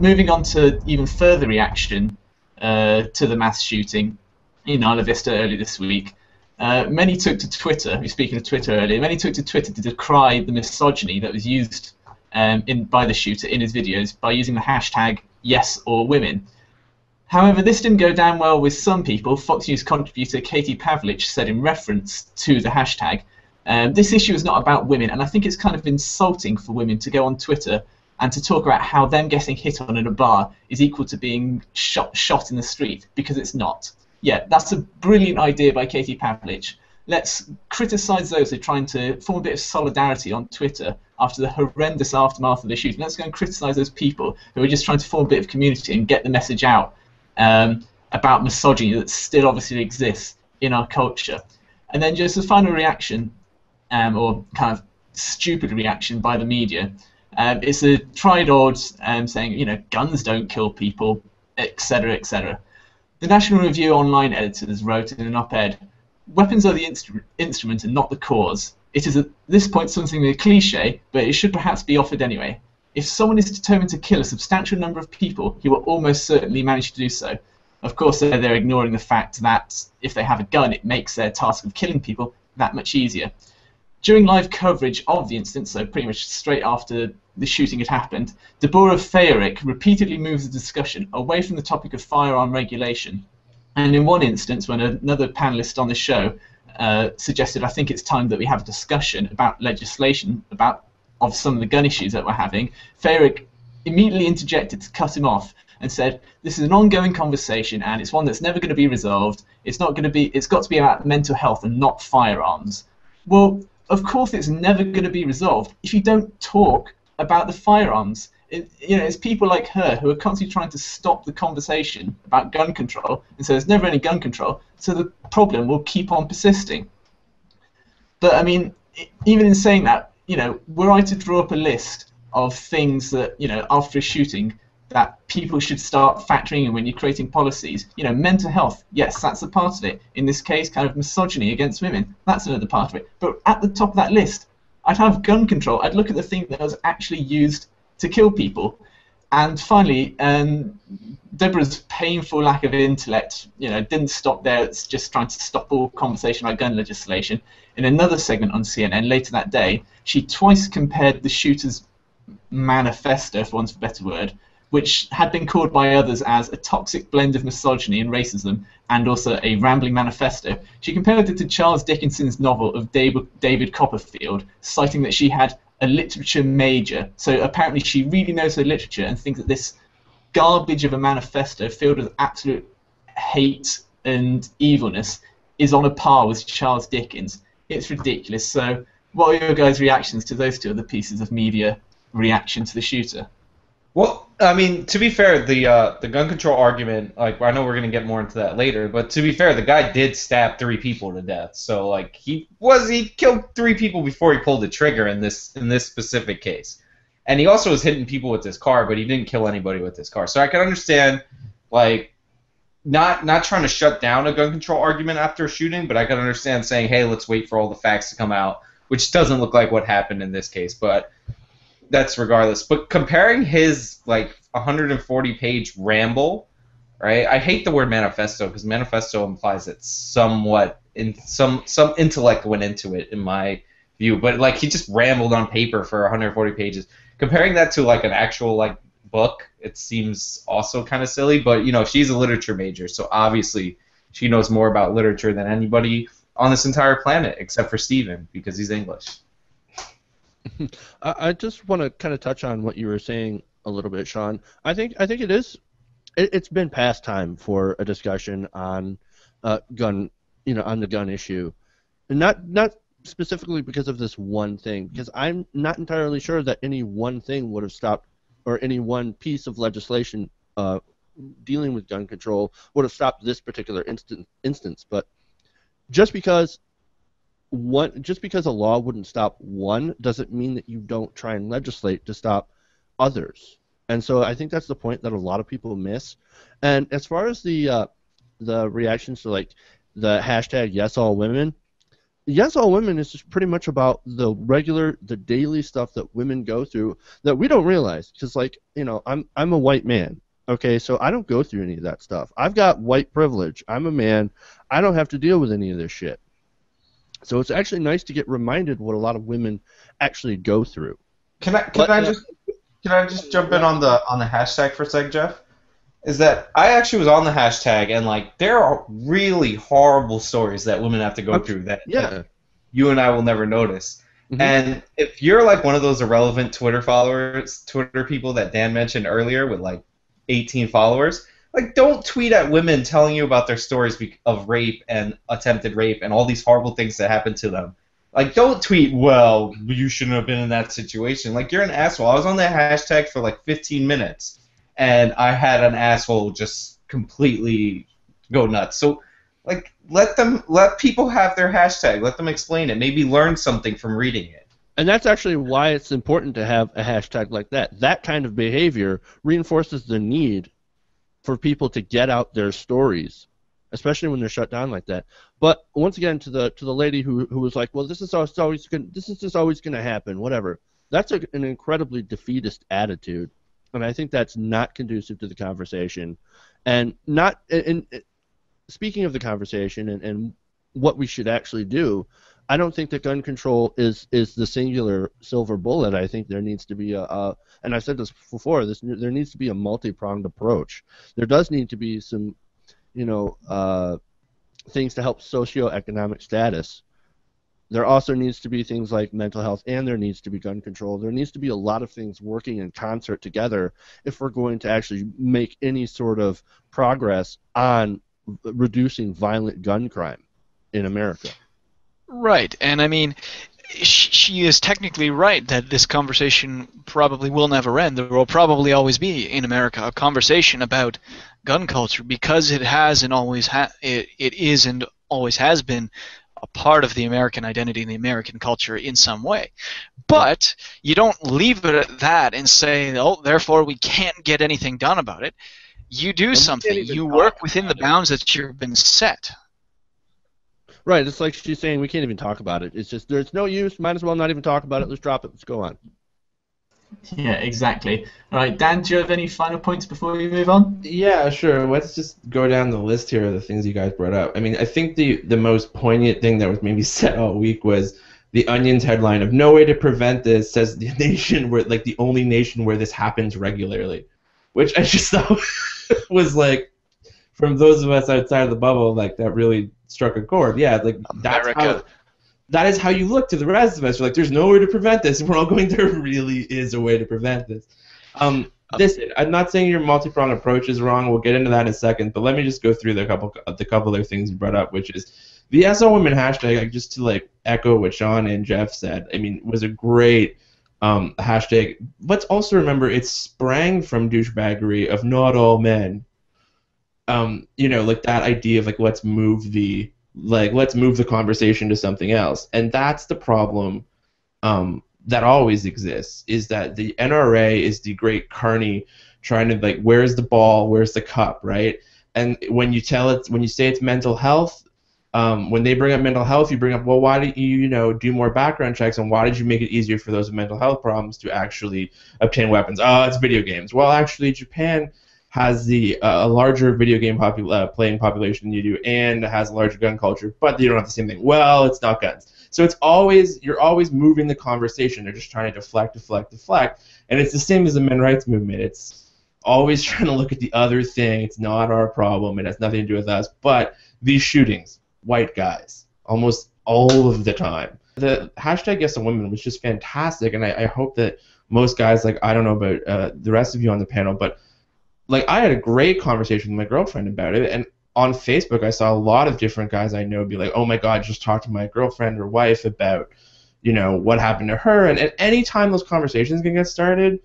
moving on to even further reaction to the mass shooting in Isla Vista earlier this week, many took to Twitter, speaking of Twitter earlier, many took to Twitter to decry the misogyny that was used by the shooter in his videos by using the hashtag #YesAllWomen. However, this didn't go down well with some people. Fox News contributor Katie Pavlich said in reference to the hashtag, this issue is not about women, and I think it's kind of insulting for women to go on Twitter and to talk about how them getting hit on in a bar is equal to being shot in the street, because it's not. Yeah, that's a brilliant idea by Katie Pavlich. Let's criticise those who are trying to form a bit of solidarity on Twitter after the horrendous aftermath of the shooting. Let's go and criticise those people who are just trying to form a bit of community and get the message out about misogyny that still obviously exists in our culture. And then just a final reaction, or kind of stupid reaction by the media. It's a tried odd saying, guns don't kill people, etc., etc. The National Review online editors wrote in an op-ed, weapons are the instrument and not the cause. It is at this point something of a cliche, but it should perhaps be offered anyway. If someone is determined to kill a substantial number of people, he will almost certainly manage to do so. Of course, they're ignoring the fact that if they have a gun, it makes their task of killing people that much easier. During live coverage of the incident, so pretty much straight after the shooting had happened, Deborah Fayerick repeatedly moves the discussion away from the topic of firearm regulation. And in one instance, when another panelist on the show suggested, I think it's time that we have a discussion about legislation of some of the gun issues that we're having, Fayerick immediately interjected to cut him off and said, this is an ongoing conversation and it's one that's never going to be resolved. It's got to be about mental health and not firearms. Well, of course it's never going to be resolved if you don't talk about the firearms. It's people like her who are constantly trying to stop the conversation about gun control, and so there's never any gun control, so the problem will keep on persisting. But I mean, even in saying that, were I to draw up a list of things that, after a shooting, that people should start factoring in when you're creating policies, mental health, yes, that's a part of it. In this case, kind of misogyny against women, that's another part of it. But at the top of that list, I'd have gun control. I'd look at the thing that was actually used to kill people. And finally, Deborah's painful lack of intellect, didn't stop there. It's just trying to stop all conversation about gun legislation. In another segment on CNN later that day, she twice compared the shooter's manifesto, for want of a better word, which had been called by others as a toxic blend of misogyny and racism, and also a rambling manifesto. She compared it to Charles Dickinson's novel of David Copperfield, citing that she had a literature major. So apparently she really knows her literature and thinks that this garbage of a manifesto filled with absolute hate and evilness is on a par with Charles Dickens. It's ridiculous. So what are your guys' reactions to those two other pieces of media reaction to the shooter? Well, I mean, to be fair, the gun control argument, like, I know we're going to get more into that later, but to be fair, the guy did stab 3 people to death. So, like, he killed 3 people before he pulled the trigger in this specific case. And he also was hitting people with his car, but he didn't kill anybody with his car. So I can understand, like, not trying to shut down a gun control argument after a shooting, but I can understand saying, hey, let's wait for all the facts to come out, which doesn't look like what happened in this case, but that's regardless. But comparing his, like, 140-page ramble, right? I hate the word manifesto because manifesto implies that somewhat some intellect went into it in my view. But like, he just rambled on paper for 140 pages. Comparing that to like an actual like book, it seems also kind of silly. But she's a literature major, so obviously she knows more about literature than anybody on this entire planet except for Steven because he's English. I just want to kind of touch on what you were saying a little bit, Sean. I think it's been past time for a discussion on on the gun issue, and not specifically because of this one thing, because I'm not entirely sure that any one thing would have stopped, or any one piece of legislation dealing with gun control would have stopped this particular instance. But just because a law wouldn't stop one doesn't mean that you don't try and legislate to stop others. And so I think that's the point that a lot of people miss. And as far as the reactions to like the hashtag #YesAllWomen, Yes All Women is just pretty much about the daily stuff that women go through that we don't realize. Because, like, I'm a white man. Okay, so I don't go through any of that stuff. I've got white privilege. I'm a man. I don't have to deal with any of this shit. So it's actually nice to get reminded what a lot of women actually go through. Can I just jump in on the hashtag for a sec, Jeff? Is that I actually was on the hashtag, and like there are really horrible stories that women have to go through that you and I will never notice. Mm-hmm. And if you're like one of those irrelevant Twitter people that Dan mentioned earlier with like 18 followers, like don't tweet at women telling you about their stories of rape and attempted rape and all these horrible things that happened to them. Like don't tweet, well, you shouldn't have been in that situation. Like you're an asshole. I was on that hashtag for like 15 minutes. And I had an asshole just completely go nuts. So, like, let people have their hashtag. Let them explain it. Maybe learn something from reading it. And that's actually why it's important to have a hashtag like that. That kind of behavior reinforces the need for people to get out their stories, especially when they're shut down like that. But once again, to the lady who was like, well, this is just always going to happen, whatever. That's an incredibly defeatist attitude. And I think that's not conducive to the conversation. And speaking of the conversation and what we should actually do, I don't think that gun control is the singular silver bullet. I think there needs to be and I've said this before, there needs to be a multi-pronged approach. There does need to be some, things to help socioeconomic status. There also needs to be things like mental health, and there needs to be gun control. There needs to be a lot of things working in concert together if we're going to actually make any sort of progress on reducing violent gun crime in America. Right, and I mean, she is technically right that this conversation probably will never end. There will probably always be in America a conversation about gun culture because it has and always it is and always has been a part of the American identity and the American culture in some way. But you don't leave it at that and say, oh, therefore we can't get anything done about it. You do something. You work within the bounds that you've been set. Right. It's like she's saying we can't even talk about it. It's just there's no use. Might as well not even talk about it. Let's drop it. Let's go on. Yeah, exactly. All right, Dan, do you have any final points before we move on? Yeah, sure. Let's just go down the list here of the things you guys brought up. I mean, I think the most poignant thing that was maybe said all week was the Onion's headline of "No way to prevent this" says the nation where like the only nation where this happens regularly, which I just thought was like, from those of us outside of the bubble, like that really struck a chord. Yeah, like that is how you look to the rest of us. You're like, there's no way to prevent this. And we're all going, there really is a way to prevent this. I'm not saying your multi-pronged approach is wrong. We'll get into that in a second. But let me just go through the couple other things you brought up, which is the Yes All Women hashtag, like, just to like echo what Sean and Jeff said, I mean, was a great hashtag. Let's also remember it sprang from douchebaggery of not all men. Like that idea of like let's move the conversation to something else, and that's the problem that always exists, is that the NRA is the great carny trying to like, where's the ball, where's the cup, right? And when you say it's mental health, when they bring up mental health, you bring up, well, why did you do more background checks, and why did you make it easier for those with mental health problems to actually obtain weapons? Oh, it's video games. Well, actually, Japan has a larger video game playing population than you do, and has a larger gun culture, but you don't have the same thing. Well, it's not guns. So you're always moving the conversation. They're just trying to deflect, and it's the same as the men's rights movement. It's always trying to look at the other thing. It's not our problem. It has nothing to do with us. But these shootings, white guys, almost all of the time. The hashtag Yes All Women was just fantastic, and I hope that most guys, like, I don't know about the rest of you on the panel, but like, I had a great conversation with my girlfriend about it, and on Facebook I saw a lot of different guys I know be like, oh my god, just talk to my girlfriend or wife about, what happened to her, and at any time those conversations can get started,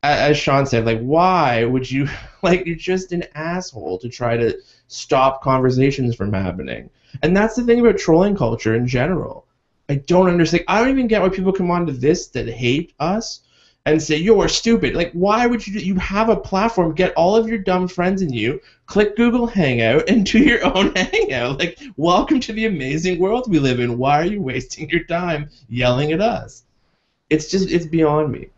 as Sean said, like, why would you, like, you're just an asshole to try to stop conversations from happening. And that's the thing about trolling culture in general. I don't understand. I don't even get why people come onto this that hate us and say you're stupid. Like, why would you? You have a platform. Get all of your dumb friends in you. Click Google Hangout and do your own Hangout. Like, welcome to the amazing world we live in. Why are you wasting your time yelling at us? It's beyond me.